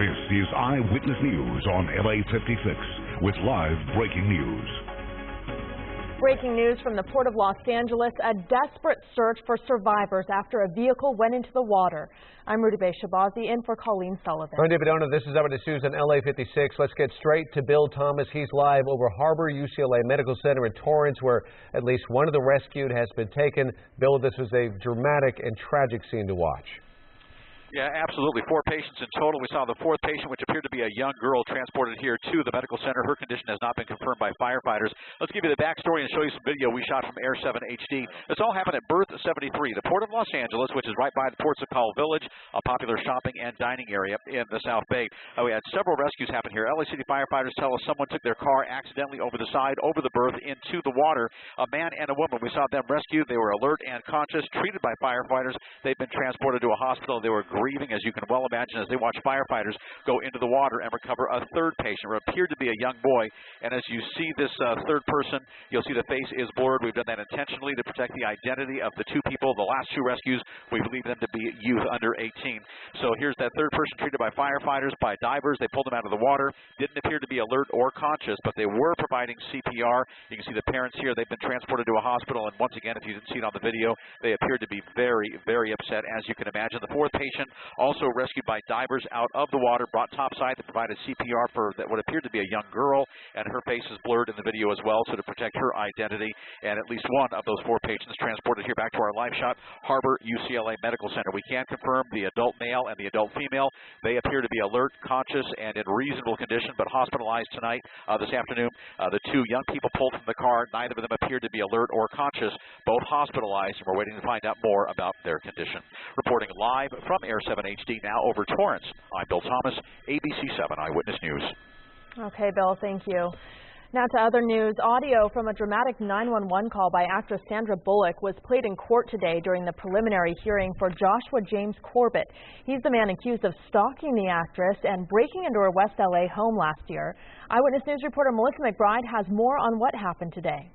This is Eyewitness News on LA56 with live breaking news. Breaking news from the Port of Los Angeles, a desperate search for survivors after a vehicle went into the water. I'm Rudy Shabazi in for Colleen Sullivan. I'm David Ona. This is Eyewitness News on LA56. Let's get straight to Bill Thomas. He's live over Harbor UCLA Medical Center in Torrance, where at least one of the rescued has been taken. Bill, this was a dramatic and tragic scene to watch. Yeah, absolutely. 4 patients in total. We saw the 4th patient, which appeared to be a young girl, transported here to the medical center. Her condition has not been confirmed by firefighters. Let's give you the backstory and show you some video we shot from Air 7 HD. This all happened at Berth 73, the Port of Los Angeles, which is right by the Ports of Call Village, a popular shopping and dining area in the South Bay. We had several rescues happen here. LA City firefighters tell us someone took their car accidentally over the side, over the berth, into the water. A man and a woman. We saw them rescued. They were alert and conscious, treated by firefighters. They've been transported to a hospital. They were grieving, as you can well imagine, as they watch firefighters go into the water and recover a 3rd patient, who appeared to be a young boy. And as you see this 3rd person, you'll see the face is blurred. We've done that intentionally to protect the identity of the 2 people. The last 2 rescues, we believe them to be youth under 18. So here's that 3rd person treated by firefighters, by divers. They pulled them out of the water. Didn't appear to be alert or conscious, but they were providing CPR. You can see the parents here. They've been transported to a hospital. And once again, if you didn't see it on the video, they appeared to be very, very upset, as you can imagine. The 4th patient also rescued by divers out of the water, brought topside. They provided CPR for what appeared to be a young girl, and her face is blurred in the video as well, so to protect her identity. And at least one of those 4 patients transported here back to our live shot, Harbor UCLA Medical Center. We can confirm the adult male and the adult female. They appear to be alert, conscious, and in reasonable condition, but hospitalized tonight, this afternoon. The 2 young people pulled from the car. Neither of them appeared to be alert or conscious, both hospitalized, and we're waiting to find out more about their condition. Reporting live from Air 7 HD now over Torrance, I'm Bill Thomas, ABC7 Eyewitness News. Okay, Bill, thank you. Now to other news. Audio from a dramatic 911 call by actress Sandra Bullock was played in court today during the preliminary hearing for Joshua James Corbett. He's the man accused of stalking the actress and breaking into her West LA home last year. Eyewitness News reporter Melissa McBride has more on what happened today.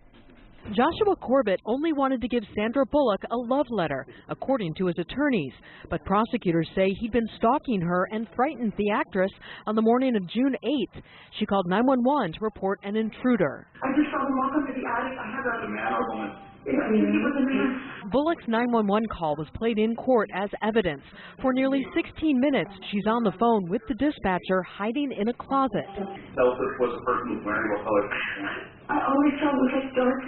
Joshua Corbett only wanted to give Sandra Bullock a love letter, according to his attorneys. But prosecutors say he'd been stalking her and frightened the actress on the morning of June 8th. She called 911 to report an intruder. I just saw them walk up to the attic. I have a man or woman. It was a man. Bullock's 911 call was played in court as evidence. For nearly 16 minutes, she's on the phone with the dispatcher, hiding in a closet. Tell us what the person was wearing, what color. I always saw with a dark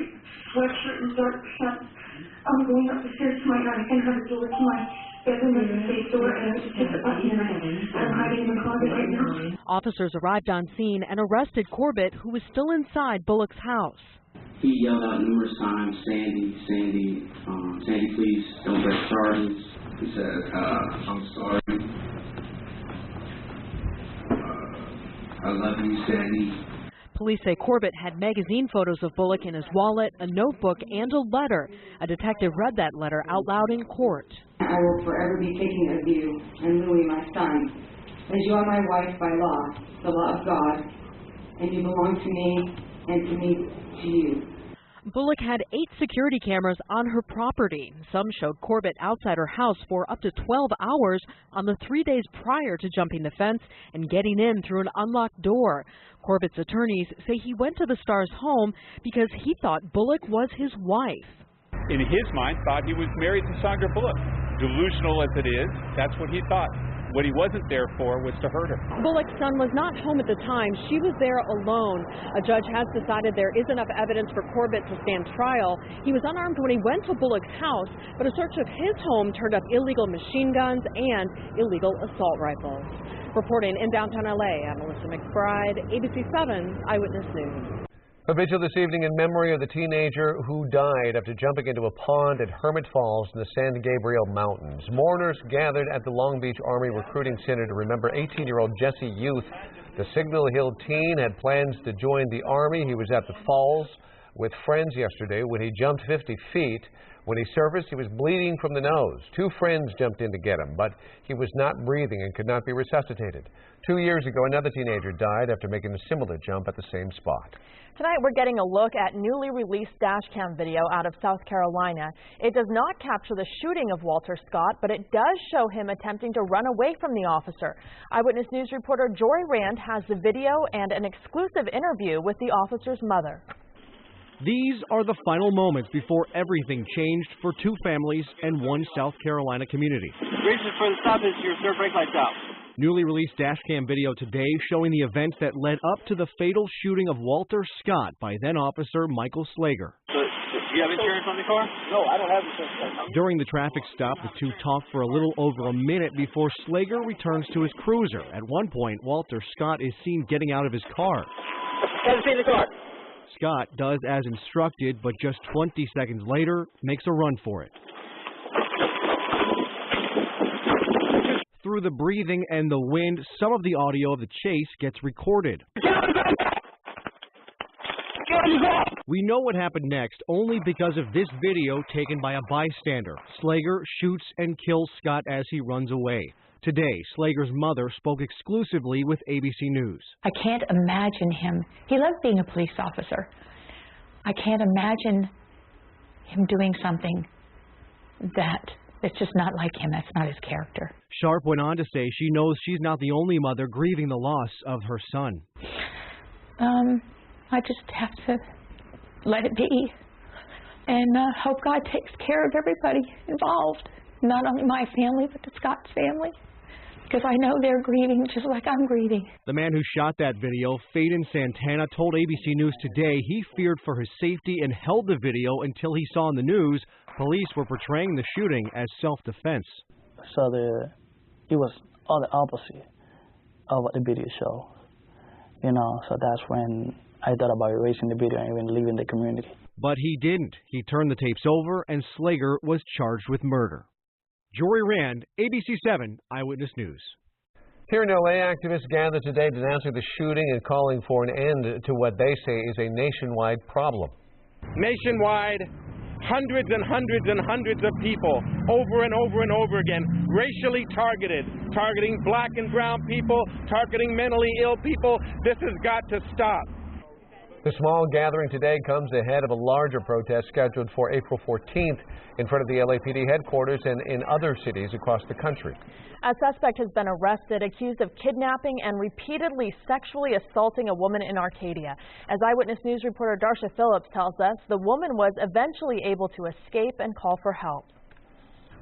sweatshirt and dark pants. I'm going up the stairs to my attic and have a door to my bedroom with a safe door, and I just hit the button and I'm hiding in the closet right now. Officers arrived on scene and arrested Corbett, who was still inside Bullock's house. He yelled out numerous times, Sandy, Sandy, Sandy, please don't press charges. He said, I'm sorry. I love you, Sandy. Police say Corbett had magazine photos of Bullock in his wallet, a notebook, and a letter. A detective read that letter out loud in court. I will forever be taking of you and Louis, my son, as you are my wife by law, the law of God, and you belong to me and to me to you. Bullock had 8 security cameras on her property. Some showed Corbett outside her house for up to 12 hours on the 3 days prior to jumping the fence and getting in through an unlocked door. Corbett's attorneys say he went to the star's home because he thought Bullock was his wife. In his mind, thought he was married to Sandra Bullock. Delusional as it is, that's what he thought. What he wasn't there for was to hurt her. Bullock's son was not home at the time. She was there alone. A judge has decided there is enough evidence for Corbett to stand trial. He was unarmed when he went to Bullock's house, but a search of his home turned up illegal machine guns and illegal assault rifles. Reporting in downtown LA, I'm Melissa McBride, ABC7 Eyewitness News. A vigil this evening in memory of the teenager who died after jumping into a pond at Hermit Falls in the San Gabriel Mountains. Mourners gathered at the Long Beach Army Recruiting Center to remember 18-year-old Jesse Youth. The Signal Hill teen had plans to join the Army. He was at the falls with friends yesterday when he jumped 50 feet. When he surfaced, he was bleeding from the nose. 2 friends jumped in to get him, but he was not breathing and could not be resuscitated. 2 years ago, another teenager died after making a similar jump at the same spot. Tonight, we're getting a look at newly released dash cam video out of South Carolina. It does not capture the shooting of Walter Scott, but it does show him attempting to run away from the officer. Eyewitness News reporter Jory Rand has the video and an exclusive interview with the officer's mother. These are the final moments before everything changed for 2 families and 1 South Carolina community. Reason for the stop is your third brake light's out. Newly released dashcam video today showing the events that led up to the fatal shooting of Walter Scott by then officer Michael Slager. Do you have insurance on the car? No, I don't have insurance. During the traffic stop, the 2 talked for a little over a minute before Slager returns to his cruiser. At one point, Walter Scott is seen getting out of his car. Haven't seen the car. Scott does as instructed, but just 20 seconds later, makes a run for it. Through the breathing and the wind, some of the audio of the chase gets recorded. We know what happened next only because of this video taken by a bystander. Slager shoots and kills Scott as he runs away. Today, Slager's mother spoke exclusively with ABC News. I can't imagine him. He loved being a police officer. I can't imagine him doing something that it's just not like him. That's not his character. Sharp went on to say she knows she's not the only mother grieving the loss of her son. I just have to let it be and hope God takes care of everybody involved. Not only my family, but the Scott's family. Because I know they're grieving just like I'm grieving. The man who shot that video, Faden Santana, told ABC News today he feared for his safety and held the video until he saw in the news police were portraying the shooting as self-defense. So it was all the opposite of what the video showed. You know, so that's when I thought about erasing the video and even leaving the community. But he didn't. He turned the tapes over and Slager was charged with murder. Jory Rand, ABC7 Eyewitness News. Here in LA, activists gathered today denouncing the shooting and calling for an end to what they say is a nationwide problem. Nationwide, hundreds and hundreds and hundreds of people over and over and over again, racially targeting black and brown people, targeting mentally ill people. This has got to stop. The small gathering today comes ahead of a larger protest scheduled for April 14th in front of the LAPD headquarters and in other cities across the country. A suspect has been arrested accused of kidnapping and repeatedly sexually assaulting a woman in Arcadia. As Eyewitness News reporter Darsha Phillips tells us, the woman was eventually able to escape and call for help.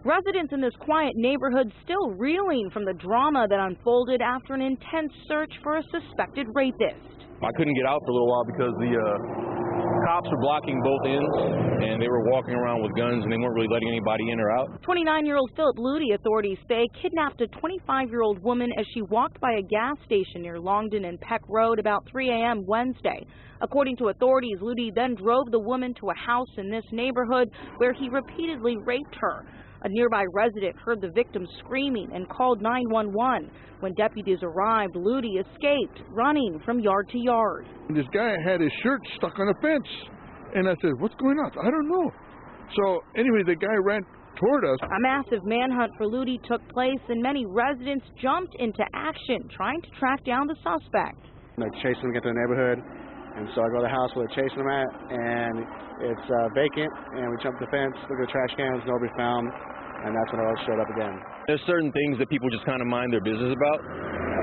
Residents in this quiet neighborhood still reeling from the drama that unfolded after an intense search for a suspected rapist. I couldn't get out for a little while because the cops were blocking both ends, and they were walking around with guns, and they weren't really letting anybody in or out. 29-year-old Philip Ludi, authorities say, kidnapped a 25-year-old woman as she walked by a gas station near Longden and Peck Road about 3 a.m. Wednesday. According to authorities, Ludi then drove the woman to a house in this neighborhood where he repeatedly raped her. A nearby resident heard the victim screaming and called 911. When deputies arrived, Ludi escaped, running from yard to yard. This guy had his shirt stuck on a fence, and I said, "What's going on?" "I don't know." So anyway, the guy ran toward us. A massive manhunt for Ludi took place, and many residents jumped into action, trying to track down the suspect. They're chasing him to the neighborhood, and so I go to the house where they're chasing him at, and it's vacant, and we jump the fence, look at the trash cans, nobody found. And that's when I showed up again. There's certain things that people just kind of mind their business about.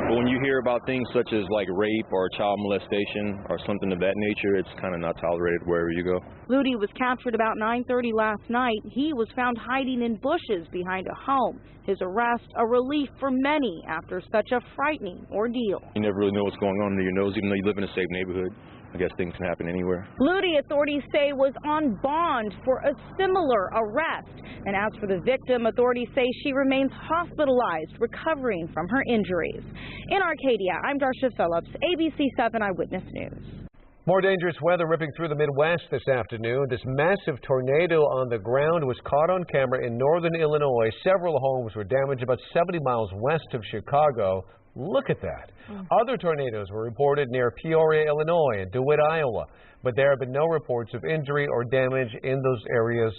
But when you hear about things such as like rape or child molestation or something of that nature, it's kind of not tolerated wherever you go. Ludi was captured about 9:30 last night. He was found hiding in bushes behind a home. His arrest, a relief for many after such a frightening ordeal. You never really know what's going on under your nose, even though you live in a safe neighborhood. I guess things can happen anywhere. Ludi, authorities say, was on bond for a similar arrest. And as for the victim, authorities say she remains hospitalized, recovering from her injuries. In Arcadia, I'm Darsha Phillips, ABC7 Eyewitness News. More dangerous weather ripping through the Midwest this afternoon. This massive tornado on the ground was caught on camera in northern Illinois. Several homes were damaged about 70 miles west of Chicago. Look at that. Other tornadoes were reported near Peoria, Illinois and DeWitt, Iowa, but there have been no reports of injury or damage in those areas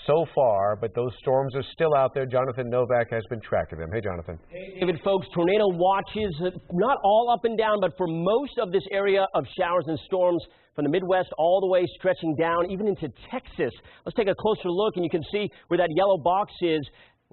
so far, but those storms are still out there. Jonathan Novak has been tracking them. Hey, Jonathan. Hey, David, folks, tornado watches, not all up and down, but for most of this area of showers and storms from the Midwest all the way stretching down, even into Texas. Let's take a closer look, and you can see where that yellow box is.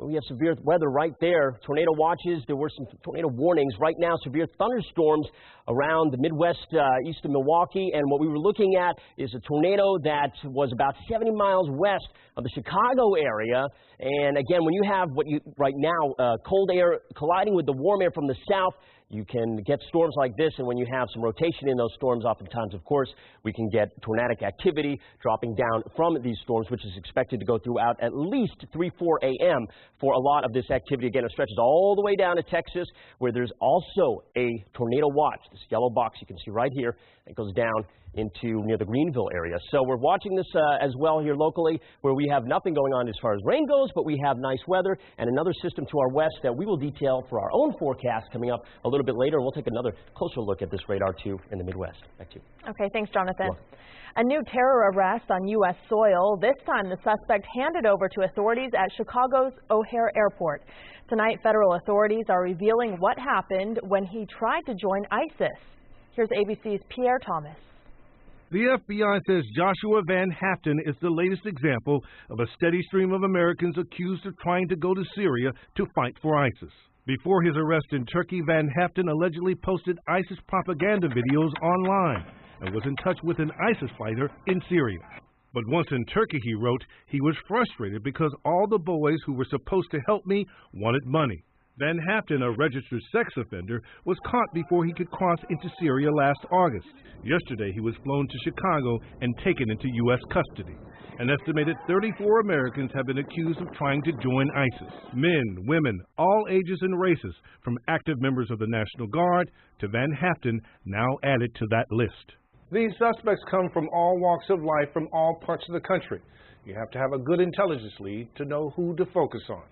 We have severe weather right there. Tornado watches. There were some tornado warnings. Right now, severe thunderstorms around the Midwest east of Milwaukee. And what we were looking at is a tornado that was about 70 miles west of the Chicago area. And again, when you have what you right now, cold air colliding with the warm air from the south, you can get storms like this, and when you have some rotation in those storms, oftentimes, of course, we can get tornadic activity dropping down from these storms, which is expected to go throughout at least 3, 4 a.m. for a lot of this activity. Again, it stretches all the way down to Texas, where there's also a tornado watch. This yellow box you can see right here, it goes down into near the Greenville area. So we're watching this as well here locally, where we have nothing going on as far as rain goes, but we have nice weather and another system to our west that we will detail for our own forecast coming up a little bit later. We'll take another closer look at this radar too in the Midwest. Back to you. Okay, thanks, Jonathan. A new terror arrest on U.S. soil. This time the suspect handed over to authorities at Chicago's O'Hare Airport. Tonight, federal authorities are revealing what happened when he tried to join ISIS. Here's ABC's Pierre Thomas. The FBI says Joshua Van Haften is the latest example of a steady stream of Americans accused of trying to go to Syria to fight for ISIS. Before his arrest in Turkey, Van Haften allegedly posted ISIS propaganda videos online and was in touch with an ISIS fighter in Syria. But once in Turkey, he wrote, he was frustrated because all the boys who were supposed to help me wanted money. Van Haften, a registered sex offender, was caught before he could cross into Syria last August. Yesterday, he was flown to Chicago and taken into U.S. custody. An estimated 34 Americans have been accused of trying to join ISIS. Men, women, all ages and races, from active members of the National Guard to Van Haften, now added to that list. These suspects come from all walks of life from all parts of the country. You have to have a good intelligence lead to know who to focus on.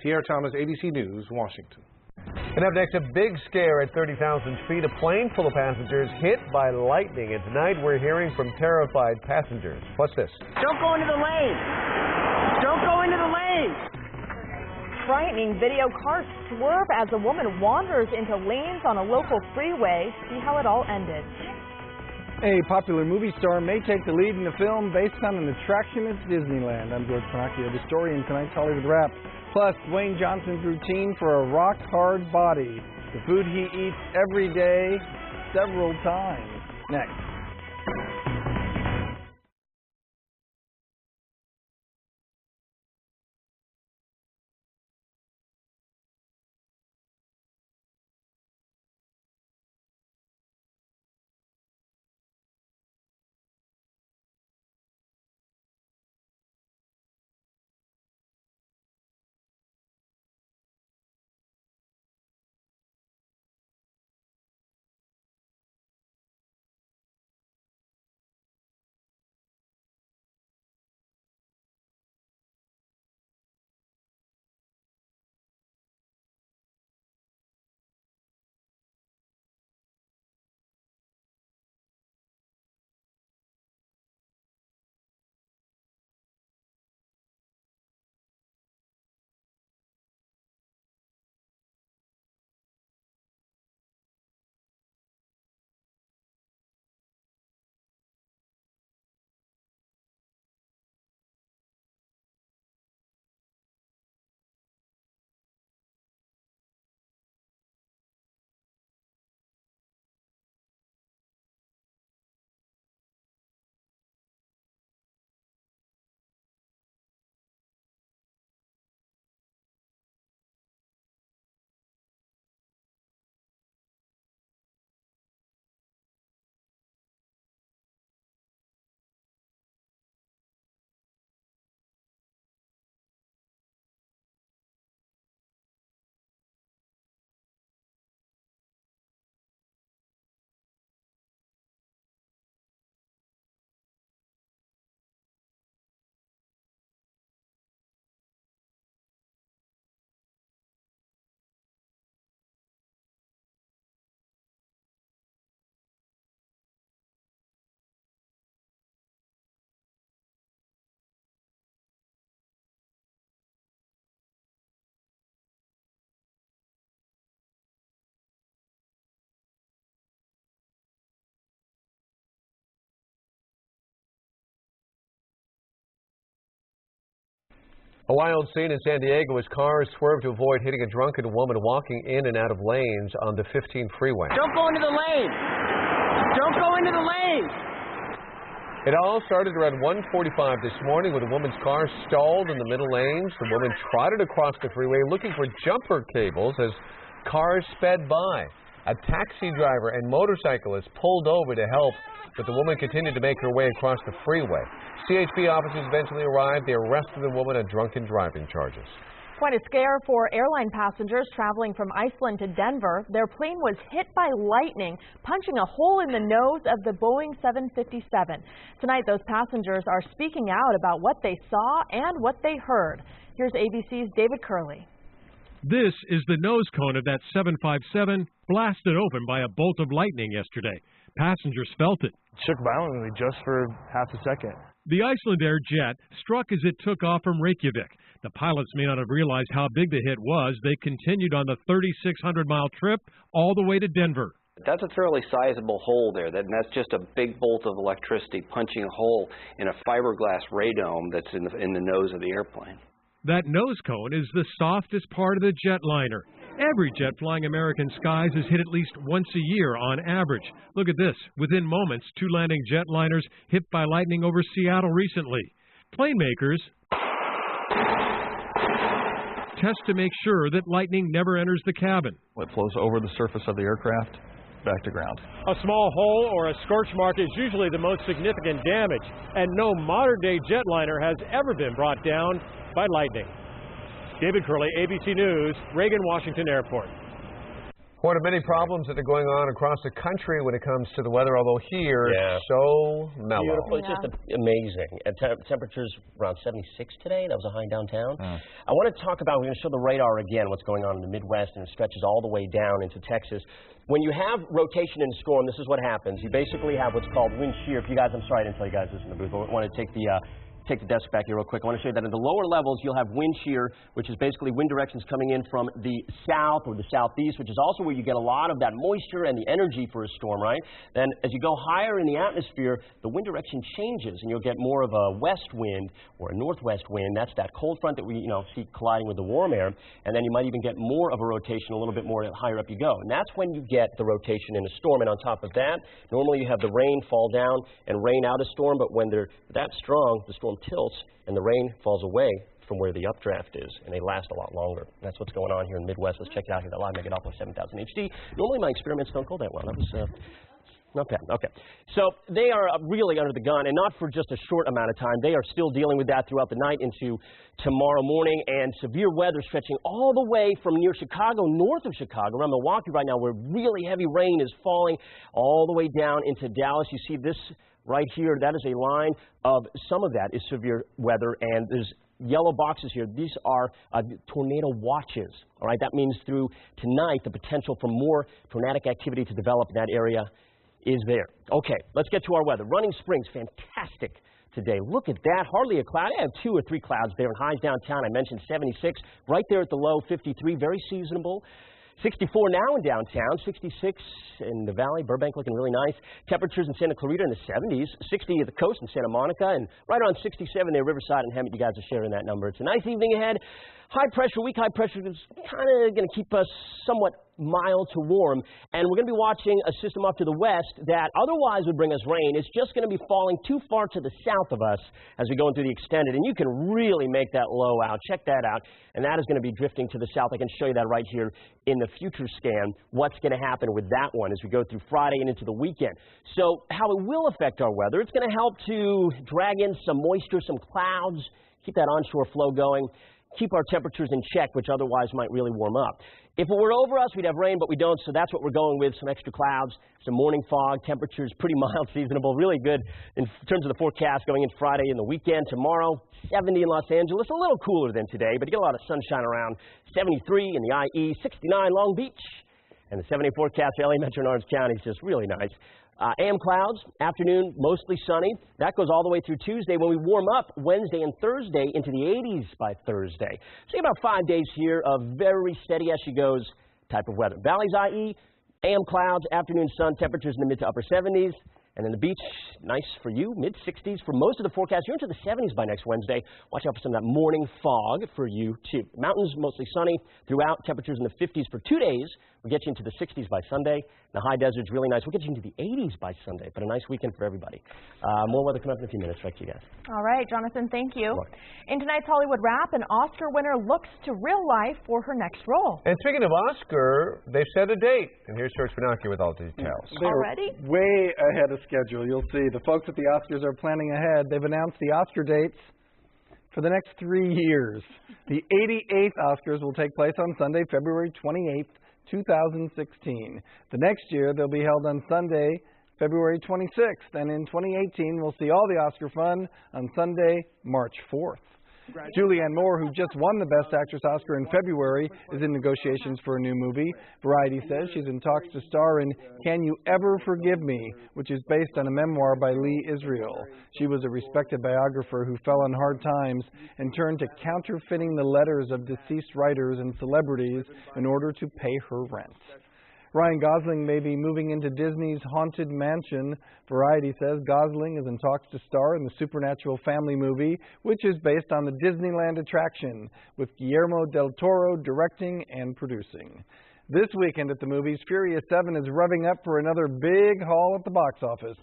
Pierre Thomas, ABC News, Washington. And up next, a big scare at 30,000 feet. A plane full of passengers hit by lightning. And tonight we're hearing from terrified passengers. What's this? Don't go into the lane. Don't go into the lane. Frightening video. Cars swerve as a woman wanders into lanes on a local freeway. See how it all ended. A popular movie star may take the lead in a film based on an attraction at Disneyland. I'm George Panacchio, the story in tonight's Hollywood Wrap. Plus, Dwayne Johnson's routine for a rock-hard body. The food he eats every day, several times. Next. A wild scene in San Diego as cars swerved to avoid hitting a drunken woman walking in and out of lanes on the 15 freeway. Don't go into the lane. Don't go into the lane. It all started around 1:45 this morning when a woman's car stalled in the middle lanes. The woman trotted across the freeway looking for jumper cables as cars sped by. A taxi driver and motorcyclist pulled over to help, but the woman continued to make her way across the freeway. CHP officers eventually arrived. They arrested the woman on drunken driving charges. Quite a scare for airline passengers traveling from Iceland to Denver. Their plane was hit by lightning, punching a hole in the nose of the Boeing 757. Tonight, those passengers are speaking out about what they saw and what they heard. Here's ABC's David Curley. This is the nose cone of that 757 blasted open by a bolt of lightning yesterday. Passengers felt it. Shook violently just for half a second. The Icelandair jet struck as it took off from Reykjavik. The pilots may not have realized how big the hit was. They continued on the 3,600-mile trip all the way to Denver. That's a fairly sizable hole there. That's just a big bolt of electricity punching a hole in a fiberglass radome that's in the nose of the airplane. That nose cone is the softest part of the jetliner. Every jet flying American skies is hit at least once a year on average. Look at this. Within moments, 2 landing jetliners hit by lightning over Seattle recently. Plane makers test to make sure that lightning never enters the cabin. It flows over the surface of the aircraft back to ground. A small hole or a scorch mark is usually the most significant damage, and no modern-day jetliner has ever been brought down by lightning. David Curley, ABC News, Reagan Washington Airport. One of many problems that are going on across the country when it comes to the weather, although here it's so mellow. Beautiful. It's just amazing. And temperatures around 76 today. That was a high downtown. I want to talk about, we're going to show the radar again, what's going on in the Midwest, and it stretches all the way down into Texas. When you have rotation in a storm, this is what happens. You basically have what's called wind shear. If you guys, I'm sorry I didn't tell you guys this in the booth, but I want to take the desk back here real quick. I want to show you that in the lower levels, you'll have wind shear, which is basically wind directions coming in from the south or the southeast, which is also where you get a lot of that moisture and the energy for a storm, right? Then as you go higher in the atmosphere, the wind direction changes, and you'll get more of a west wind or a northwest wind. That's that cold front that we see colliding with the warm air, and then you might even get more of a rotation a little bit more the higher up you go. And that's when you get the rotation in a storm. And on top of that, normally you have the rain fall down and rain out a storm, but when they're that strong, the storm tilts and the rain falls away from where the updraft is, and they last a lot longer. And that's what's going on here in the Midwest. Let's check it out here. That live Megadopolis 7000 HD. Normally my experiments don't go that well. That was not bad. Okay. So they are really under the gun, and not for just a short amount of time. They are still dealing with that throughout the night into tomorrow morning, and severe weather stretching all the way from near Chicago, north of Chicago, around Milwaukee right now, where really heavy rain is falling all the way down into Dallas. You see this right here, that is a line of some of that is severe weather, and there's yellow boxes here. These are tornado watches. All right, that means through tonight the potential for more tornadic activity to develop in that area is there. Okay, let's get to our weather. Running Springs, fantastic today. Look at that, hardly a cloud. I have 2 or 3 clouds there, and highs downtown. I mentioned 76, right there at the low, 53, very seasonable. 64 now in downtown, 66 in the valley, Burbank looking really nice. Temperatures in Santa Clarita in the 70s, 60 at the coast in Santa Monica, and right around 67 there, Riverside and Hemet. You guys are sharing that number. It's a nice evening ahead. High pressure, weak high pressure is kind of going to keep us somewhat mild to warm, and we're going to be watching a system off to the west that otherwise would bring us rain. It's just going to be falling too far to the south of us as we go into the extended, and you can really make that low out. Check that out, and that is going to be drifting to the south. I can show you that right here in the future scan, what's going to happen with that one as we go through Friday and into the weekend. So how it will affect our weather, it's going to help to drag in some moisture, some clouds, keep that onshore flow going, keep our temperatures in check, which otherwise might really warm up. If it were over us, we'd have rain, but we don't, so that's what we're going with, some extra clouds, some morning fog, temperatures pretty mild, seasonable, really good in terms of the forecast going into Friday and the weekend. Tomorrow, 70 in Los Angeles, a little cooler than today, but you get a lot of sunshine around, 73 in the IE, 69 Long Beach, and the 70 forecast for LA Metro and Orange County is just really nice. AM clouds, afternoon, mostly sunny. That goes all the way through Tuesday when we warm up Wednesday and Thursday into the 80s by Thursday. So about 5 days here of very steady as she goes type of weather. Valley's IE, AM clouds, afternoon sun, temperatures in the mid to upper 70s. And then the beach, nice for you, mid-60s for most of the forecast. You're into the 70s by next Wednesday. Watch out for some of that morning fog for you, too. Mountains, mostly sunny throughout. Temperatures in the 50s for 2 days. We'll get you into the 60s by Sunday. The high desert's really nice. We'll get you into the 80s by Sunday, but a nice weekend for everybody. More weather coming up in a few minutes. Back to you guys. All right, Jonathan, thank you. In tonight's Hollywood Wrap, an Oscar winner looks to real life for her next role. And speaking of Oscar, they've set a date. And here's George Pinocchio with all the details. Already? Way ahead of schedule. You'll see. The folks at the Oscars are planning ahead. They've announced the Oscar dates for the next 3 years. The 88th Oscars will take place on Sunday, February 28th, 2016. The next year, they'll be held on Sunday, February 26th. And in 2018, we'll see all the Oscar fun on Sunday, March 4th. Julianne Moore, who just won the Best Actress Oscar in February, is in negotiations for a new movie. Variety says she's in talks to star in Can You Ever Forgive Me, which is based on a memoir by Lee Israel. She was a respected biographer who fell on hard times and turned to counterfeiting the letters of deceased writers and celebrities in order to pay her rent. Ryan Gosling may be moving into Disney's Haunted Mansion. Variety says Gosling is in talks to star in the supernatural family movie, which is based on the Disneyland attraction, with Guillermo del Toro directing and producing. This weekend at the movies, Furious 7 is revving up for another big haul at the box office.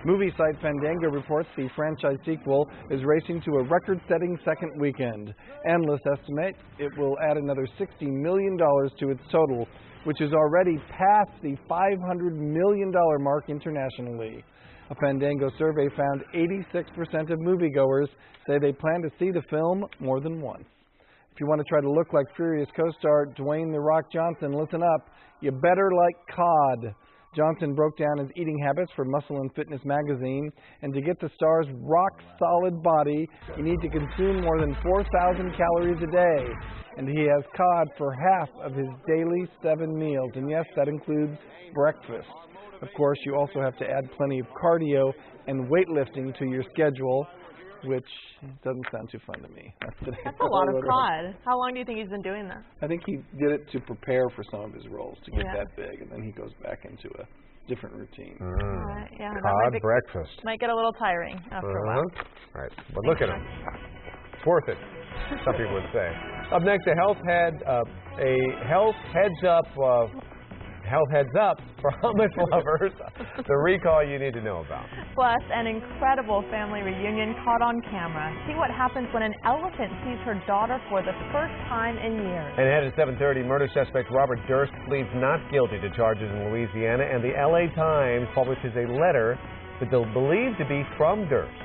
Movie site Fandango reports the franchise sequel is racing to a record-setting second weekend. Analysts estimate it will add another $60 million to its total, which is already past the $500 million mark internationally. A Fandango survey found 86% of moviegoers say they plan to see the film more than once. If you want to try to look like Furious co-star Dwayne "The Rock" Johnson, listen up. You better like cod. Johnson broke down his eating habits for Muscle and Fitness magazine, and to get the star's rock-solid body, you need to consume more than 4,000 calories a day. And he has cod for half of his daily 7 meals, and yes, that includes breakfast. Of course, you also have to add plenty of cardio and weightlifting to your schedule, which doesn't sound too fun to me. That's a lot of cod. How long do you think he's been doing that? I think he did it to prepare for some of his roles to get that big, and then he goes back into a different routine. Cod breakfast. Might get a little tiring after a while. Right, but look at him. It's worth it, some people would say. Up next, a health heads up for hummus lovers. The recall you need to know about. Plus, an incredible family reunion caught on camera. See what happens when an elephant sees her daughter for the first time in years. And ahead at 7:30, murder suspect Robert Durst pleads not guilty to charges in Louisiana, and the LA Times publishes a letter that they'll believe to be from Durst.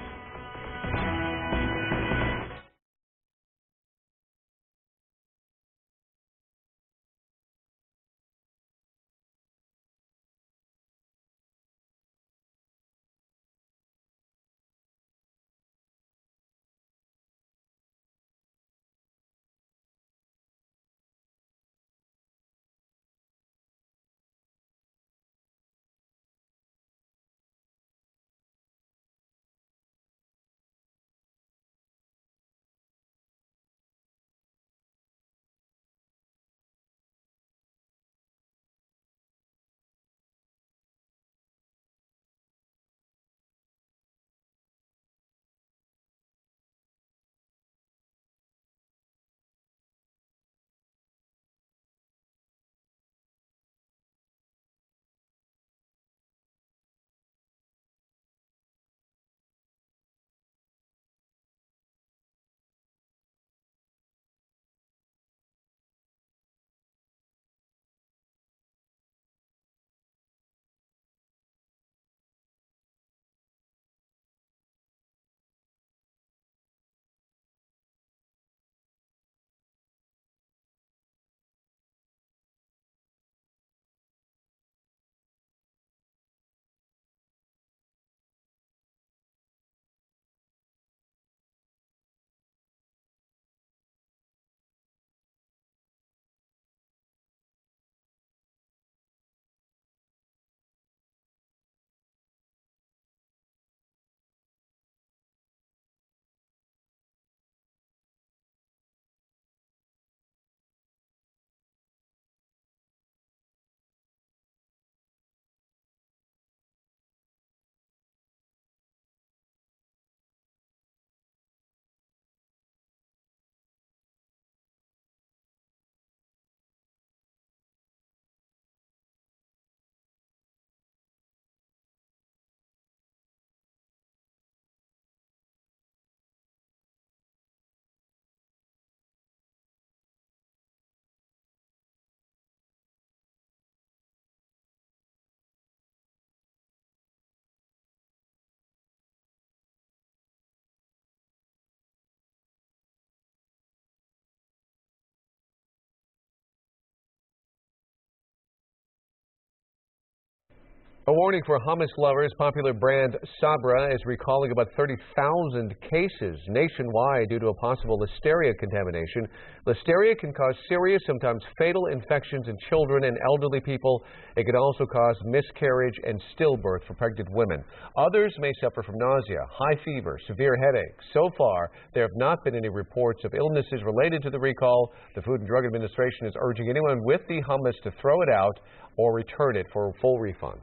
A warning for hummus lovers. Popular brand Sabra is recalling about 30,000 cases nationwide due to a possible listeria contamination. Listeria can cause serious, sometimes fatal infections in children and elderly people. It can also cause miscarriage and stillbirth for pregnant women. Others may suffer from nausea, high fever, severe headaches. So far, there have not been any reports of illnesses related to the recall. The Food and Drug Administration is urging anyone with the hummus to throw it out or return it for a full refund.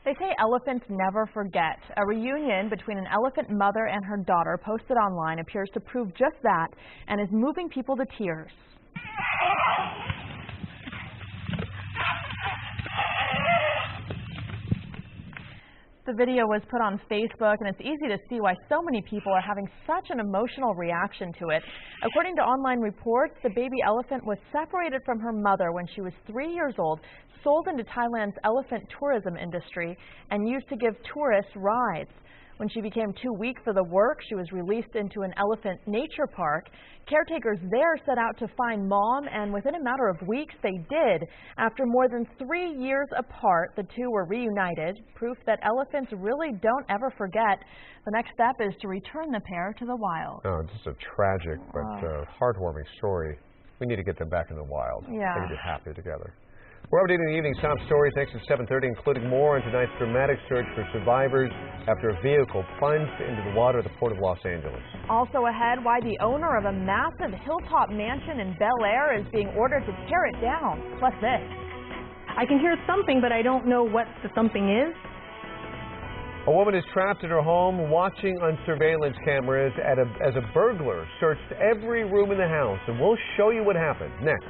They say elephants never forget. A reunion between an elephant mother and her daughter posted online appears to prove just that and is moving people to tears. The video was put on Facebook, and it's easy to see why so many people are having such an emotional reaction to it. According to online reports, the baby elephant was separated from her mother when she was 3 years old, sold into Thailand's elephant tourism industry, and used to give tourists rides. When she became too weak for the work, she was released into an elephant nature park. Caretakers there set out to find Mom, and within a matter of weeks they did. After more than 3 years apart, the two were reunited, proof that elephants really don't ever forget. The next step is to return the pair to the wild. Oh, just a tragic but heartwarming story. We need to get them back in the wild. Yeah. They can be happy together. We're updating the evening's top stories next at 7:30, including more on tonight's dramatic search for survivors after a vehicle plunged into the water at the Port of Los Angeles. Also ahead, why the owner of a massive hilltop mansion in Bel Air is being ordered to tear it down. Plus this. I can hear something, but I don't know what the something is. A woman is trapped in her home watching on surveillance cameras as a burglar searched every room in the house, and we'll show you what happened next.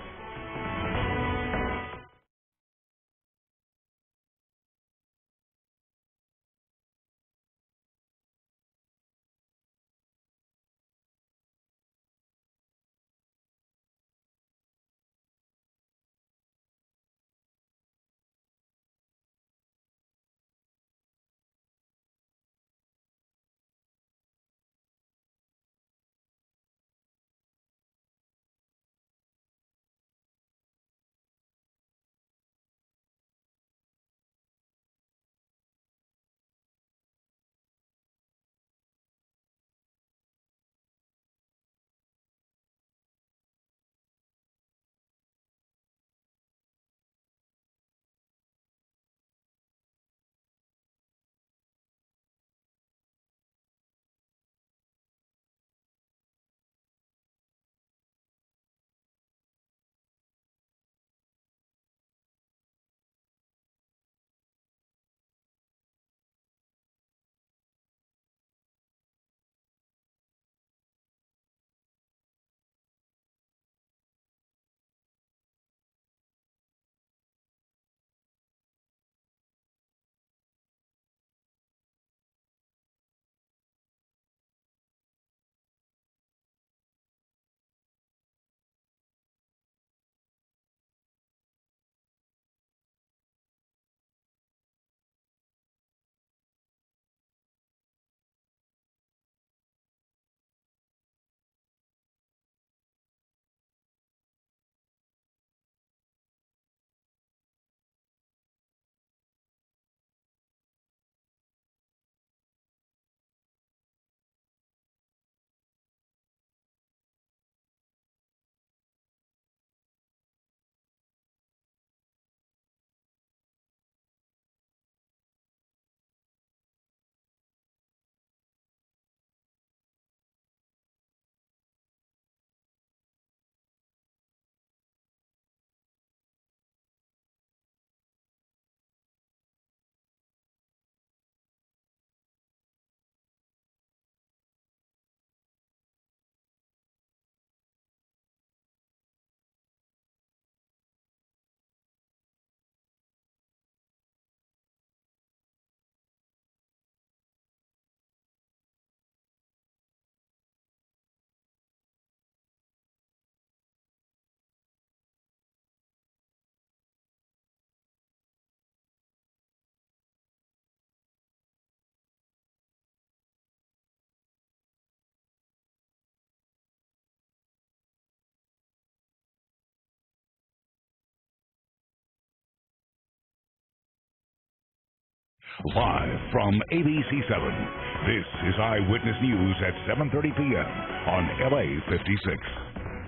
live from ABC7. This is Eyewitness News at 7:30 p.m. on LA56.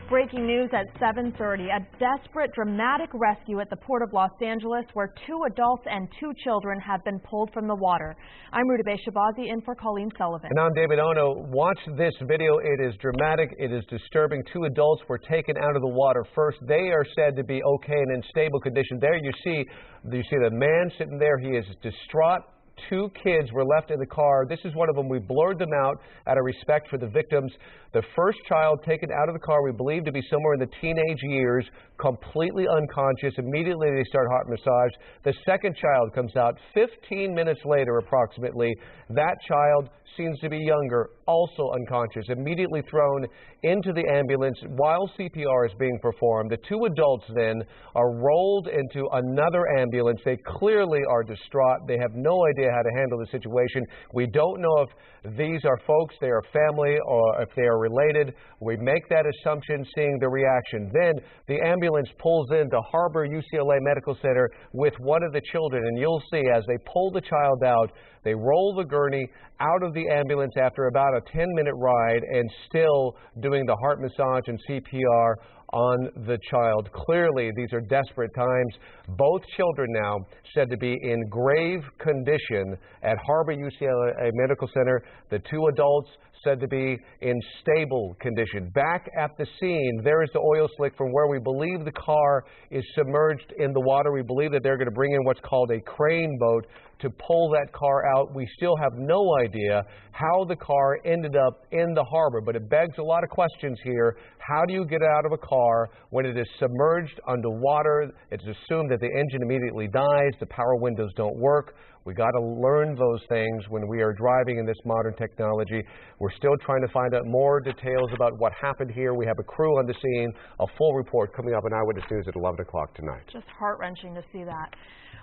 Breaking news at 7:30. A desperate, dramatic rescue at the Port of Los Angeles where 2 adults and 2 children have been pulled from the water. I'm Rutabaga Shabazi in for Colleen Sullivan. And I'm David Ono. Watch this video. It is dramatic. It is disturbing. 2 adults were taken out of the water first. They are said to be okay and in stable condition. There you see the man sitting there. He is distraught. 2 kids were left in the car. This is one of them. We blurred them out out of respect for the victims. The first child taken out of the car, we believe to be somewhere in the teenage years, completely unconscious. Immediately they start heart massage. The second child comes out 15 minutes later approximately. That child seems to be younger, also unconscious, immediately thrown into the ambulance while CPR is being performed. The 2 adults then are rolled into another ambulance. They clearly are distraught. They have no idea how to handle the situation. We don't know if these are folks, they are family, or if they are related. We make that assumption seeing the reaction. Then the ambulance pulls into Harbor UCLA Medical Center with one of the children, and you'll see as they pull the child out, they roll the gurney out of the ambulance after about a 10-minute ride and still doing the heart massage and CPR on the child. Clearly, these are desperate times. Both children now said to be in grave condition at Harbor UCLA Medical Center. The 2 adults said to be in stable condition. Back at the scene, there is the oil slick from where we believe the car is submerged in the water. We believe that they're going to bring in what's called a crane boat to pull that car out. We still have no idea how the car ended up in the harbor, but it begs a lot of questions here. How do you get out of a car when it is submerged underwater? It's assumed that the engine immediately dies, the power windows don't work. We got to learn those things when we are driving in this modern technology. We're still trying to find out more details about what happened here. We have a crew on the scene. A full report coming up on Eyewitness News at 11 o'clock tonight. Just heart-wrenching to see that.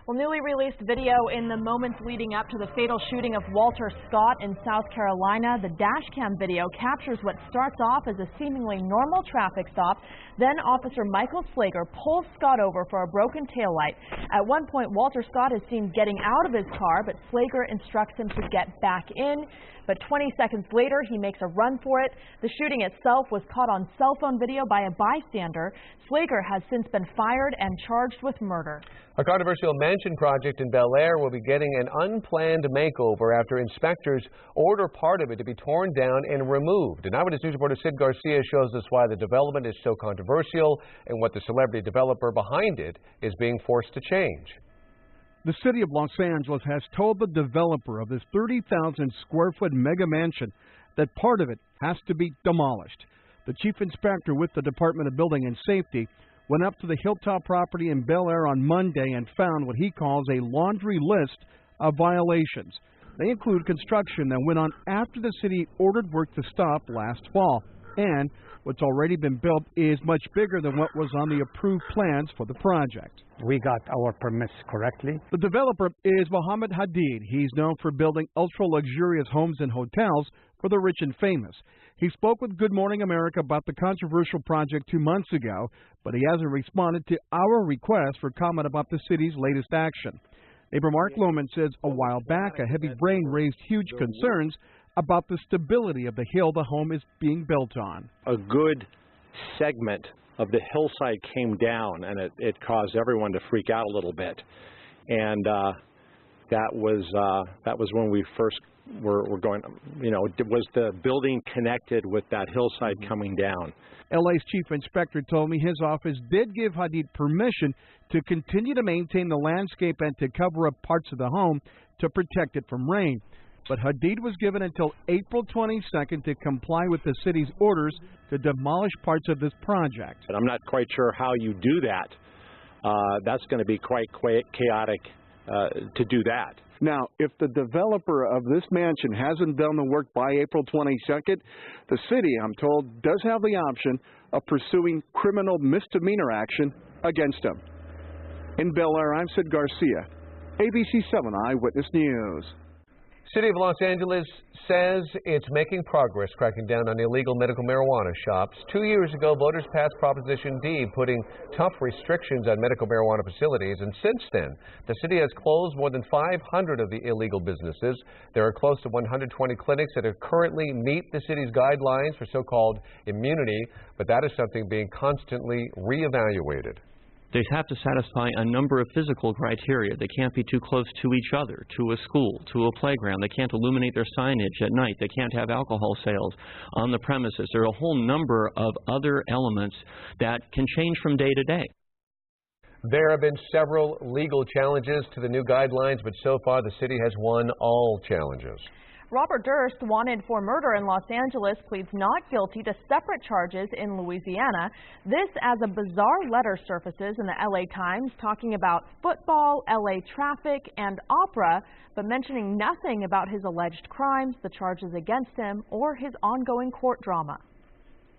Well, newly released video in the moments leading up to the fatal shooting of Walter Scott in South Carolina. The dashcam video captures what starts off as a seemingly normal traffic stop. Then Officer Michael Slager pulls Scott over for a broken taillight. At one point, Walter Scott is seen getting out of his car, but Slager instructs him to get back in. But 20 seconds later, he makes a run for it. The shooting itself was caught on cell phone video by a bystander. Slager has since been fired and charged with murder. A controversial mansion project in Bel Air will be getting an unplanned makeover after inspectors order part of it to be torn down and removed. And Eyewitness News reporter Sid Garcia shows us why the development is so controversial and what the celebrity developer behind it is being forced to change. The city of Los Angeles has told the developer of this 30,000 square foot mega mansion that part of it has to be demolished. The chief inspector with the Department of Building and Safety went up to the Hilltop property in Bel Air on Monday and found what he calls a laundry list of violations. They include construction that went on after the city ordered work to stop last fall. And what's already been built is much bigger than what was on the approved plans for the project. We got our permits correctly. The developer is Mohammed Hadid. He's known for building ultra-luxurious homes and hotels for the rich and famous. He spoke with Good Morning America about the controversial project 2 months ago, but he hasn't responded to our request for comment about the city's latest action. Neighbor Mark Lohman says a while back a heavy rain raised huge concerns about the stability of the hill the home is being built on. A good segment of the hillside came down, and it caused everyone to freak out a little bit. And that was when we first were going, was the building connected with that hillside coming down. LA's chief inspector told me his office did give Hadid permission to continue to maintain the landscape and to cover up parts of the home to protect it from rain. But Hadid was given until April 22nd to comply with the city's orders to demolish parts of this project. And I'm not quite sure how you do that. That's going to be quite chaotic to do that. Now, if the developer of this mansion hasn't done the work by April 22nd, the city, I'm told, does have the option of pursuing criminal misdemeanor action against him. In Bel Air, I'm Sid Garcia, ABC7 Eyewitness News. City of Los Angeles says it's making progress cracking down on illegal medical marijuana shops. 2 years ago, voters passed Proposition D, putting tough restrictions on medical marijuana facilities. And since then, the city has closed more than 500 of the illegal businesses. There are close to 120 clinics that currently meet the city's guidelines for so-called immunity, but that is something being constantly reevaluated. They have to satisfy a number of physical criteria. They can't be too close to each other, to a school, to a playground. They can't illuminate their signage at night. They can't have alcohol sales on the premises. There are a whole number of other elements that can change from day to day. There have been several legal challenges to the new guidelines, but so far the city has won all challenges. Robert Durst, wanted for murder in Los Angeles, pleads not guilty to separate charges in Louisiana. This as a bizarre letter surfaces in the LA Times talking about football, LA traffic, and opera, but mentioning nothing about his alleged crimes, the charges against him, or his ongoing court drama.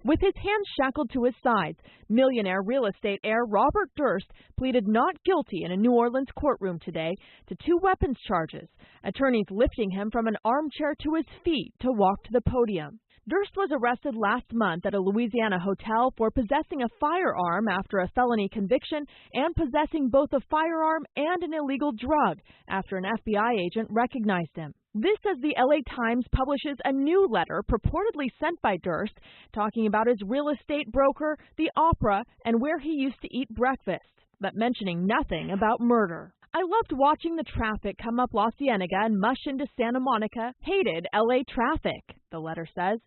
With his hands shackled to his sides, millionaire real estate heir Robert Durst pleaded not guilty in a New Orleans courtroom today to 2 weapons charges, attorneys lifting him from an armchair to his feet to walk to the podium. Durst was arrested last month at a Louisiana hotel for possessing a firearm after a felony conviction and possessing both a firearm and an illegal drug after an FBI agent recognized him. This as the LA Times publishes a new letter purportedly sent by Durst talking about his real estate broker, the opera, and where he used to eat breakfast, but mentioning nothing about murder. I loved watching the traffic come up La Cienega and mush into Santa Monica. Hated LA traffic, the letter says.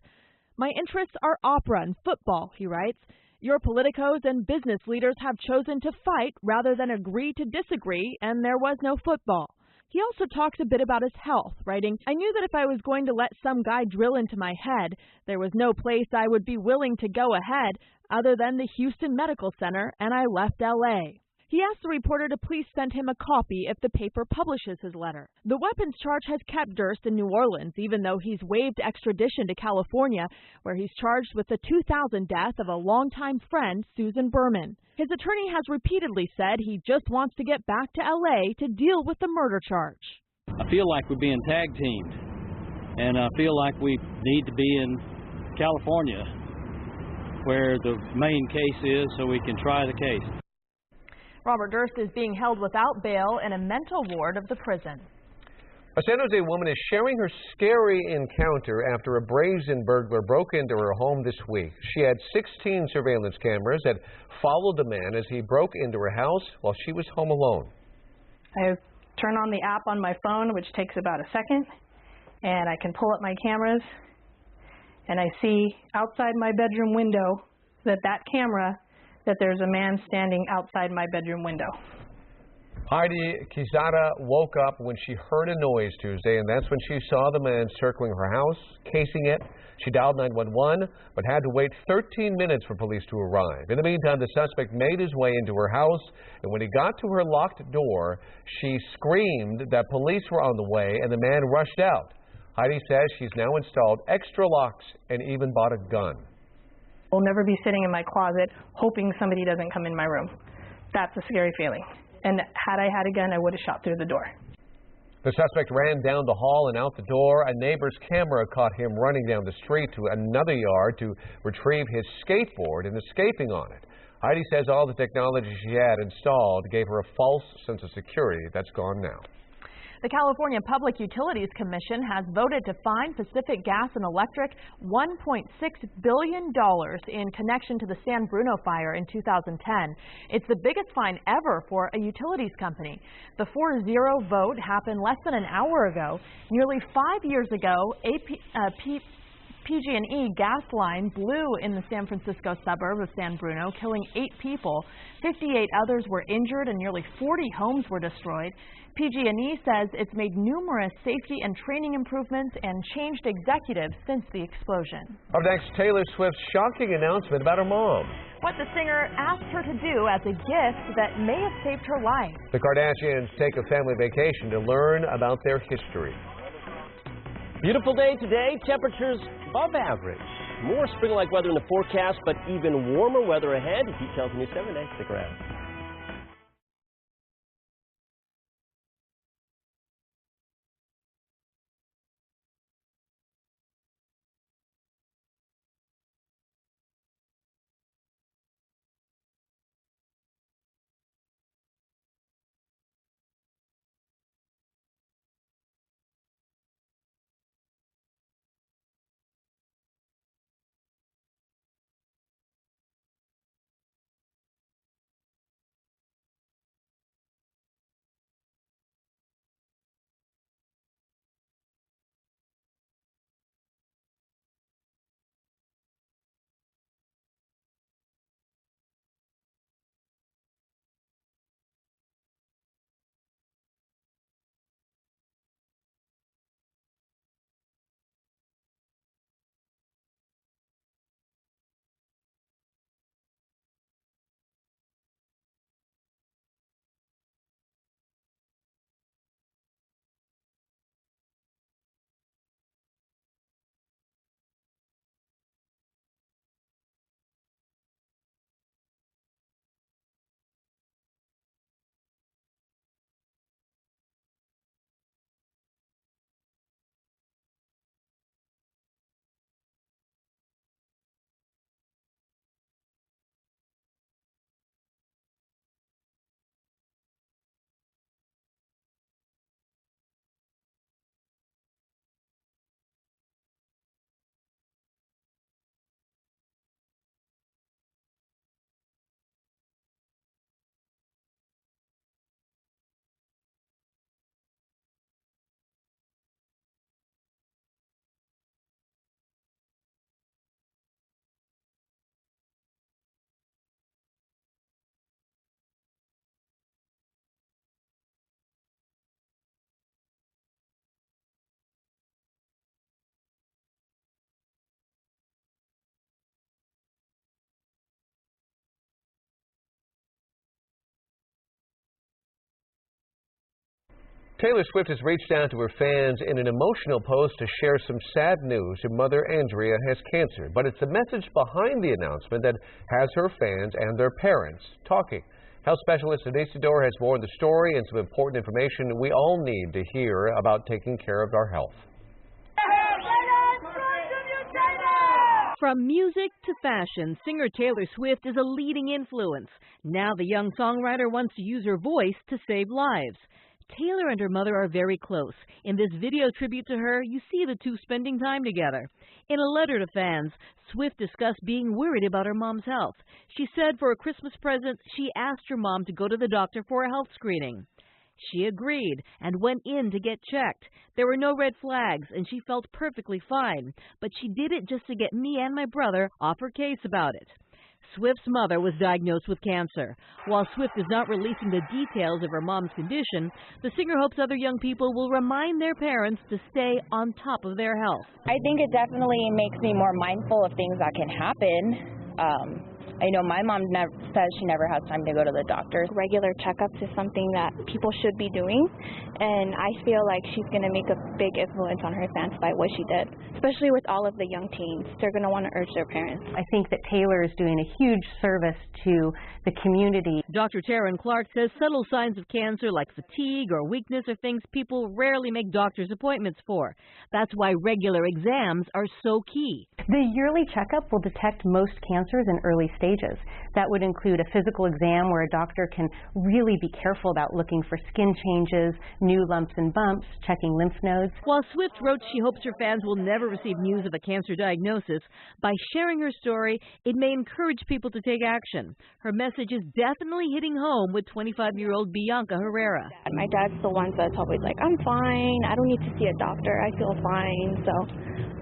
My interests are opera and football, he writes. Your politicos and business leaders have chosen to fight rather than agree to disagree, and there was no football. He also talks a bit about his health, writing, I knew that if I was going to let some guy drill into my head, there was no place I would be willing to go ahead other than the Houston Medical Center, and I left L.A. He asked the reporter to please send him a copy if the paper publishes his letter. The weapons charge has kept Durst in New Orleans, even though he's waived extradition to California, where he's charged with the 2000 death of a longtime friend, Susan Berman. His attorney has repeatedly said he just wants to get back to L.A. to deal with the murder charge. I feel like we're being tag teamed, and I feel like we need to be in California, where the main case is, so we can try the case. Robert Durst is being held without bail in a mental ward of the prison. A San Jose woman is sharing her scary encounter after a brazen burglar broke into her home this week. She had 16 surveillance cameras that followed the man as he broke into her house while she was home alone. I turn on the app on my phone, which takes about a second, and I can pull up my cameras, and I see outside my bedroom window that camera that there's a man standing outside my bedroom window. Heidi Quezada woke up when she heard a noise Tuesday, and that's when she saw the man circling her house, casing it. She dialed 911, but had to wait 13 minutes for police to arrive. In the meantime, the suspect made his way into her house, and when he got to her locked door, she screamed that police were on the way, and the man rushed out. Heidi says she's now installed extra locks and even bought a gun. I'll never be sitting in my closet hoping somebody doesn't come in my room. That's a scary feeling. And had I had a gun, I would have shot through the door. The suspect ran down the hall and out the door. A neighbor's camera caught him running down the street to another yard to retrieve his skateboard and escaping on it. Heidi says all the technology she had installed gave her a false sense of security that's gone now. The California Public Utilities Commission has voted to fine Pacific Gas and Electric $1.6 billion in connection to the San Bruno fire in 2010. It's the biggest fine ever for a utilities company. The 4-0 vote happened less than an hour ago. Nearly 5 years ago, PG&E gas line blew in the San Francisco suburb of San Bruno, killing 8 people. 58 others were injured and nearly 40 homes were destroyed. PG&E says it's made numerous safety and training improvements and changed executives since the explosion. Up next, Taylor Swift's shocking announcement about her mom. What the singer asked her to do as a gift that may have saved her life. The Kardashians take a family vacation to learn about their history. Beautiful day today, temperatures above average. More spring-like weather in the forecast, but even warmer weather ahead. Details in News 7 next. Stick around. Taylor Swift has reached out to her fans in an emotional post to share some sad news. Her mother, Andrea, has cancer. But it's the message behind the announcement that has her fans and their parents talking. Health specialist Denise Dore has more on the story and some important information we all need to hear about taking care of our health. From music to fashion, singer Taylor Swift is a leading influence. Now the young songwriter wants to use her voice to save lives. Taylor and her mother are very close. In this video tribute to her, you see the two spending time together. In a letter to fans, Swift discussed being worried about her mom's health. She said for a Christmas present, she asked her mom to go to the doctor for a health screening. She agreed and went in to get checked. There were no red flags and she felt perfectly fine, but she did it just to get me and my brother off her case about it. Swift's mother was diagnosed with cancer. While Swift is not releasing the details of her mom's condition, the singer hopes other young people will remind their parents to stay on top of their health. I think it definitely makes me more mindful of things that can happen. I know my mom says she never has time to go to the doctor. Regular checkups is something that people should be doing, and I feel like she's going to make a big influence on her fans by what she did, especially with all of the young teens. They're going to want to urge their parents. I think that Taylor is doing a huge service to the community. Dr. Taryn Clark says subtle signs of cancer like fatigue or weakness are things people rarely make doctor's appointments for. That's why regular exams are so key. The yearly checkup will detect most cancers in early stages. That would include a physical exam where a doctor can really be careful about looking for skin changes, new lumps and bumps, checking lymph nodes. While Swift wrote she hopes her fans will never receive news of a cancer diagnosis, by sharing her story, it may encourage people to take action. Her message is definitely hitting home with 25-year-old Bianca Herrera. My dad's the one that's always like, I'm fine, I don't need to see a doctor, I feel fine, so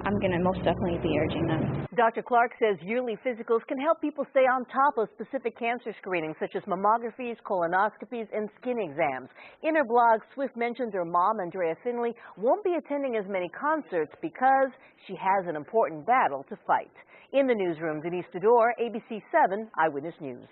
I'm going to most definitely be urging them. Dr. Clark says yearly physicals can help people stay on top of specific cancer screenings such as mammographies, colonoscopies, and skin exams. In her blog, Swift mentions her mom, Andrea Finley, won't be attending as many concerts because she has an important battle to fight. In the newsroom, Denise Dore, ABC7 Eyewitness News.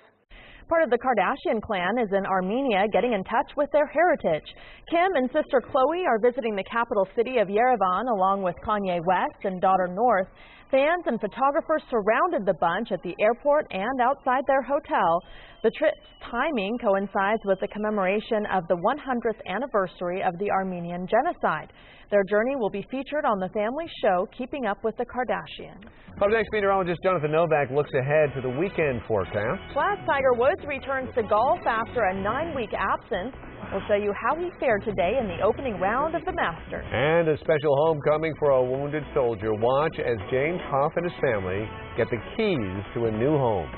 Part of the Kardashian clan is in Armenia getting in touch with their heritage. Kim and sister Khloe are visiting the capital city of Yerevan along with Kanye West and daughter North. Fans and photographers surrounded the bunch at the airport and outside their hotel. The trip's timing coincides with the commemoration of the 100th anniversary of the Armenian genocide. Their journey will be featured on the family show Keeping Up with the Kardashians. Up next, meteorologist Jonathan Novak looks ahead to the weekend forecast. Plus, Tiger Woods returns to golf after a 9-week absence. We'll show you how he fared today in the opening round of the Masters. And a special homecoming for a wounded soldier. Watch as James Hoff and his family get the keys to a new home.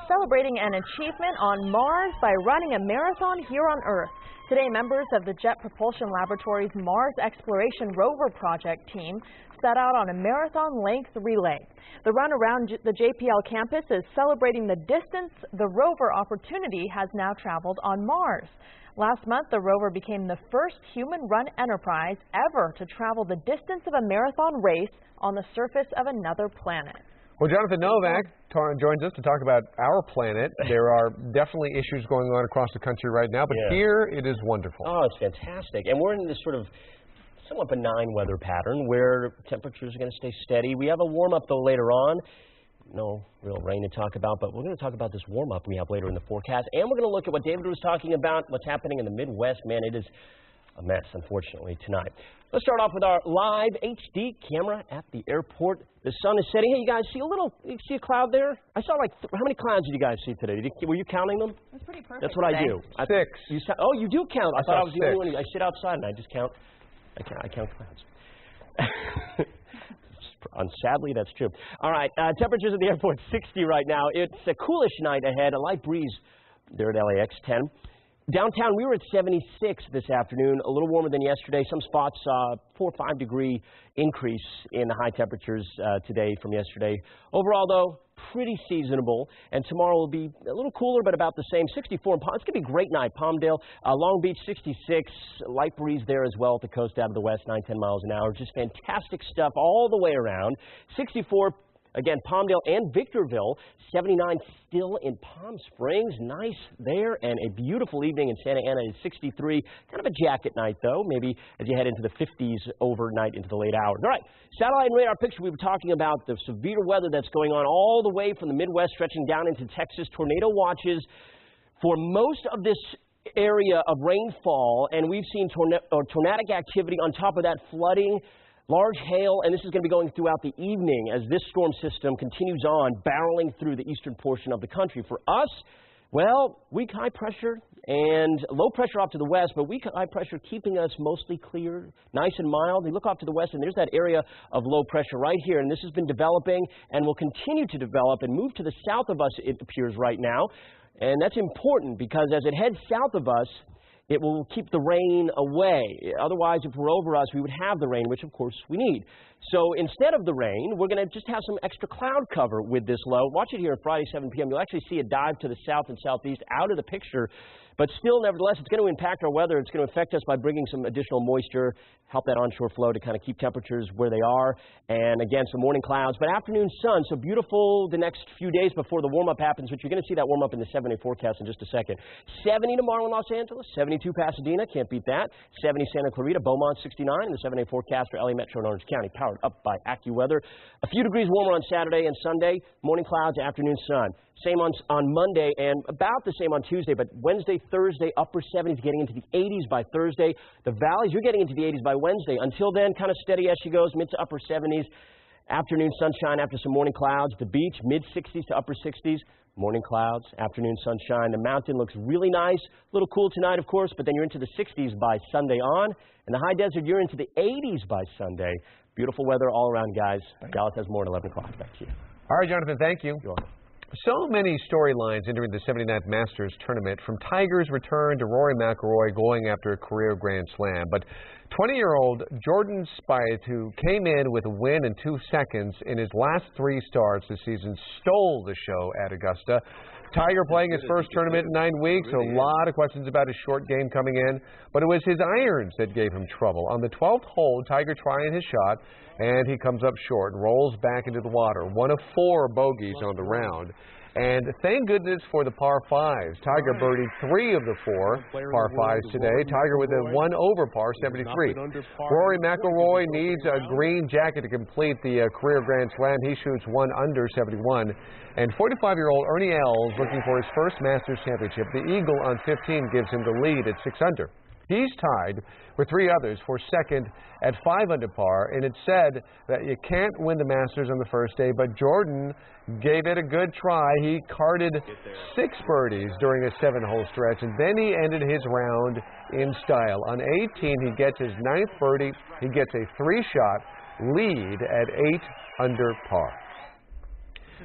Celebrating an achievement on Mars by running a marathon here on Earth. Today, members of the Jet Propulsion Laboratory's Mars Exploration Rover Project team set out on a marathon-length relay. The run around the JPL campus is celebrating the distance the rover Opportunity has now traveled on Mars. Last month, the rover became the first human-run enterprise ever to travel the distance of a marathon race on the surface of another planet. Well, Jonathan Novak joins us to talk about our planet. There are definitely issues going on across the country right now, but here it is wonderful. Oh, it's fantastic. And we're in this sort of somewhat benign weather pattern where temperatures are going to stay steady. We have a warm-up, though, later on. No real rain to talk about, but we're going to talk about this warm-up we have later in the forecast. And we're going to look at what David was talking about, what's happening in the Midwest. Man, it is a mess, unfortunately, tonight. Let's start off with our live HD camera at the airport. The sun is setting. Hey, you guys you see a cloud there? I saw how many clouds did you guys see today? Were you counting them? That's pretty perfect. That's what today. I do. 6. You do count. I thought I was the only one. I sit outside and I just count. I count clouds. Sadly, that's true. All right, temperatures at the airport 60 right now. It's a coolish night ahead, a light breeze there at LAX10. Downtown, we were at 76 this afternoon, a little warmer than yesterday. Some spots 4 or 5 degree increase in the high temperatures today from yesterday. Overall, though, pretty seasonable, and tomorrow will be a little cooler, but about the same. 64 in Palm. It's going to be a great night. Palmdale, Long Beach, 66. Light breeze there as well at the coast out of the west, 9-10 miles an hour. Just fantastic stuff all the way around. 64. Again, Palmdale and Victorville, 79 still in Palm Springs. Nice there, and a beautiful evening in Santa Ana is 63. Kind of a jacket night, though, maybe as you head into the 50s overnight into the late hours. All right, satellite and radar picture. We were talking about the severe weather that's going on all the way from the Midwest, stretching down into Texas. Tornado watches for most of this area of rainfall, and we've seen tornadic activity on top of that, flooding, large hail, and this is going to be going throughout the evening as this storm system continues on, barreling through the eastern portion of the country. For us, well, weak high pressure and low pressure off to the west, but weak high pressure keeping us mostly clear, nice and mild. You look off to the west, and there's that area of low pressure right here, and this has been developing and will continue to develop and move to the south of us, it appears right now. And that's important because as it heads south of us, it will keep the rain away. Otherwise, if we're over us, we would have the rain, which, of course, we need. So instead of the rain, we're going to just have some extra cloud cover with this low. Watch it here Friday, 7 p.m. You'll actually see a dive to the south and southeast out of the picture. But still, nevertheless, it's going to impact our weather. It's going to affect us by bringing some additional moisture, help that onshore flow to kind of keep temperatures where they are. And again, some morning clouds, but afternoon sun. So beautiful the next few days before the warm-up happens, which you're going to see that warm-up in the 7-day forecast in just a second. 70 tomorrow in Los Angeles, 72 Pasadena, can't beat that. 70 Santa Clarita, Beaumont 69, and the 7-day forecast for LA Metro and Orange County, powered up by AccuWeather. A few degrees warmer on Saturday and Sunday, morning clouds, afternoon sun. Same on Monday and about the same on Tuesday, but Wednesday, Thursday, upper 70s, getting into the 80s by Thursday. The valleys, you're getting into the 80s by Wednesday. Until then, kind of steady as she goes, mid to upper 70s. Afternoon sunshine after some morning clouds. The beach, mid-60s to upper 60s. Morning clouds, afternoon sunshine. The mountain looks really nice. A little cool tonight, of course, but then you're into the 60s by Sunday on. And the high desert, you're into the 80s by Sunday. Beautiful weather all around, guys. Dallas has more at 11 o'clock. Back to you. All right, Jonathan, thank you. You're welcome. So many storylines entering the 79th Masters tournament, from Tiger's return to Rory McIlroy going after a career Grand Slam. But 20-year-old Jordan Spieth, who came in with a win in 2 seconds in his last 3 starts this season, stole the show at Augusta. Tiger playing his first tournament in 9 weeks, a lot of questions about his short game coming in, but it was his irons that gave him trouble. On the 12th hole, Tiger trying his shot, and he comes up short, rolls back into the water. 1 of 4 bogeys on the round. And thank goodness for the par 5s. Tiger birdied 3 of the 4 par 5s today. Tiger with a 1 over par 73. Rory McIlroy needs a green jacket to complete the career Grand Slam. He shoots 1 under 71. And 45-year-old Ernie Els looking for his first Masters championship. The eagle on 15 gives him the lead at 6 under. He's tied with 3 others for second at 5 under par, and it's said that you can't win the Masters on the first day, but Jordan gave it a good try. He carded 6 birdies during a 7-hole stretch, and then he ended his round in style. On 18, he gets his 9th birdie. He gets a 3-shot lead at 8 under par.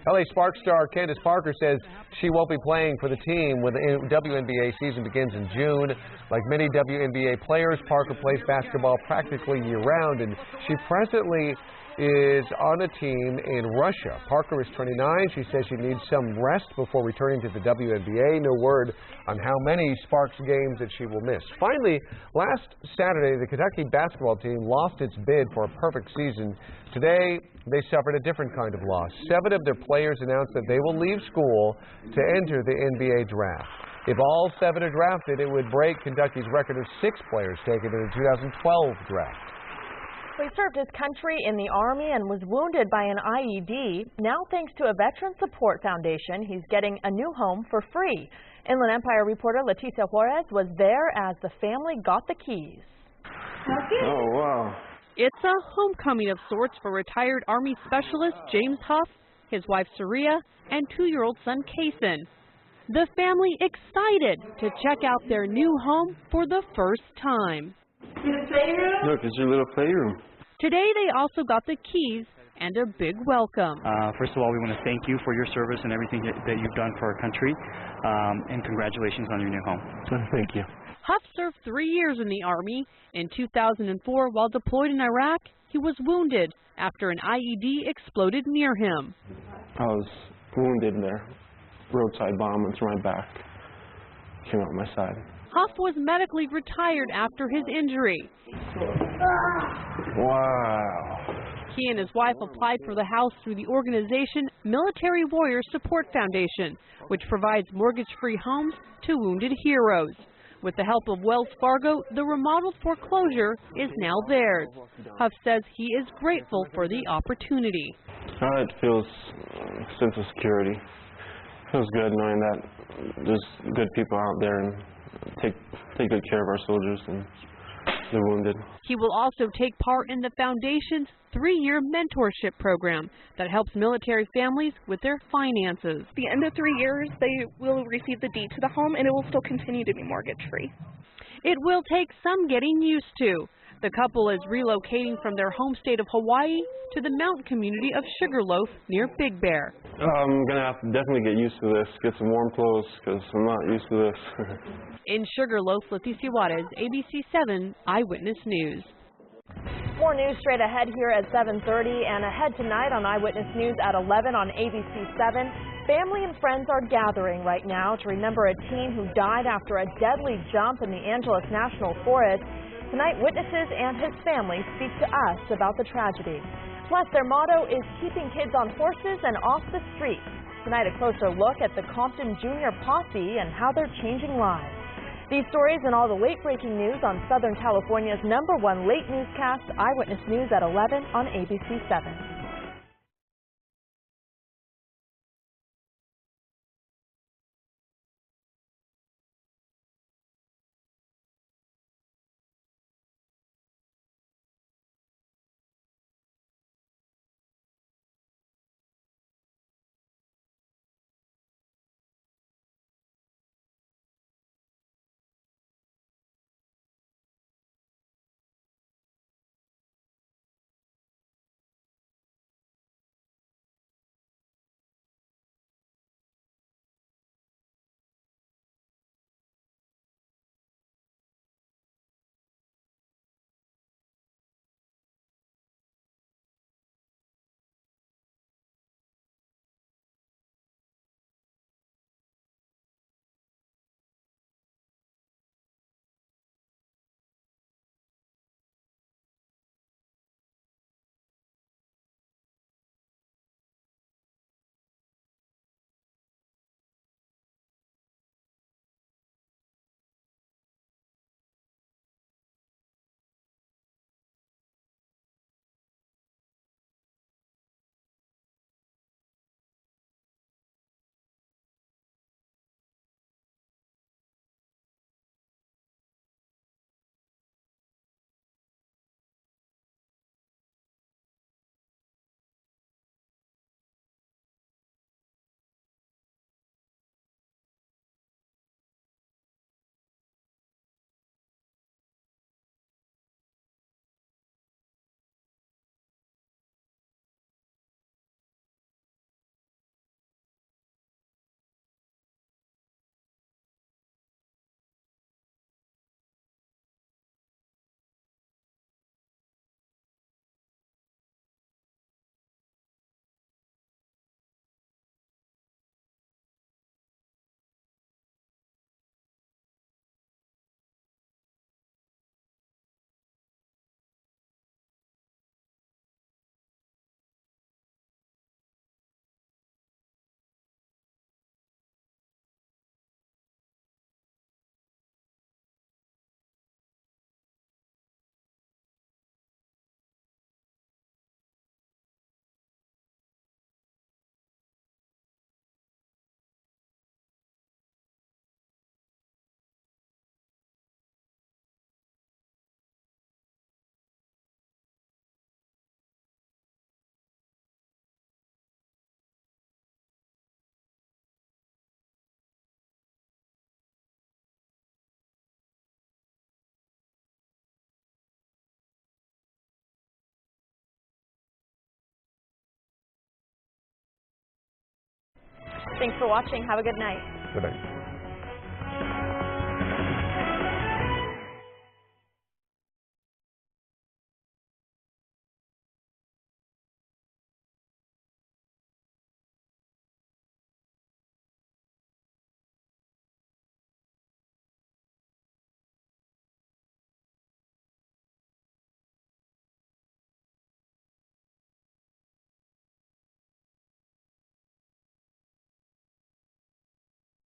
LA Sparks star Candace Parker says she won't be playing for the team when the WNBA season begins in June. Like many WNBA players, Parker plays basketball practically year-round, and she presently is on a team in Russia. Parker is 29. She says she needs some rest before returning to the WNBA. No word on how many Sparks games that she will miss. Finally, last Saturday, the Kentucky basketball team lost its bid for a perfect season. Today, they suffered a different kind of loss. 7 of their players announced that they will leave school to enter the NBA draft. If all 7 are drafted, it would break Kentucky's record of 6 players taken in the 2012 draft. He served his country in the Army and was wounded by an IED. Now, thanks to a Veteran Support Foundation, he's getting a new home for free. Inland Empire reporter Leticia Juarez was there as the family got the keys. Oh, wow. It's a homecoming of sorts for retired Army Specialist James Huff, his wife Saria, and 2-year-old son Kason. The family excited to check out their new home for the first time. Look, it's your little playroom. Today they also got the keys and a big welcome. First of all, we want to thank you for your service and everything that you've done for our country, and congratulations on your new home. Thank you. Huff served 3 years in the Army. In 2004, while deployed in Iraq, he was wounded after an IED exploded near him. I was wounded there. Roadside bomb went through my back. Came out my side. Huff was medically retired after his injury. Wow. He and his wife applied for the house through the organization Military Warrior Support Foundation, which provides mortgage-free homes to wounded heroes. With the help of Wells Fargo, the remodeled foreclosure is now theirs. Huff says he is grateful for the opportunity. It feels a sense of security. It feels good knowing that there's good people out there and take good care of our soldiers and the wounded. He will also take part in the Foundation's 3-year mentorship program that helps military families with their finances. At the end of 3 years, they will receive the deed to the home, and it will still continue to be mortgage-free. It will take some getting used to. The couple is relocating from their home state of Hawaii to the mountain community of Sugarloaf near Big Bear. I'm going to have to definitely get used to this, get some warm clothes, because I'm not used to this. In Sugarloaf, Leticia Juarez, ABC7 Eyewitness News. More news straight ahead here at 7:30 and ahead tonight on Eyewitness News at 11 on ABC7. Family and friends are gathering right now to remember a teen who died after a deadly jump in the Angeles National Forest. Tonight, witnesses and his family speak to us about the tragedy. Plus, their motto is keeping kids on horses and off the streets. Tonight, a closer look at the Compton Junior Posse and how they're changing lives. These stories and all the late-breaking news on Southern California's #1 late newscast, Eyewitness News at 11 on ABC7. Thanks for watching. Have a good night. Good night.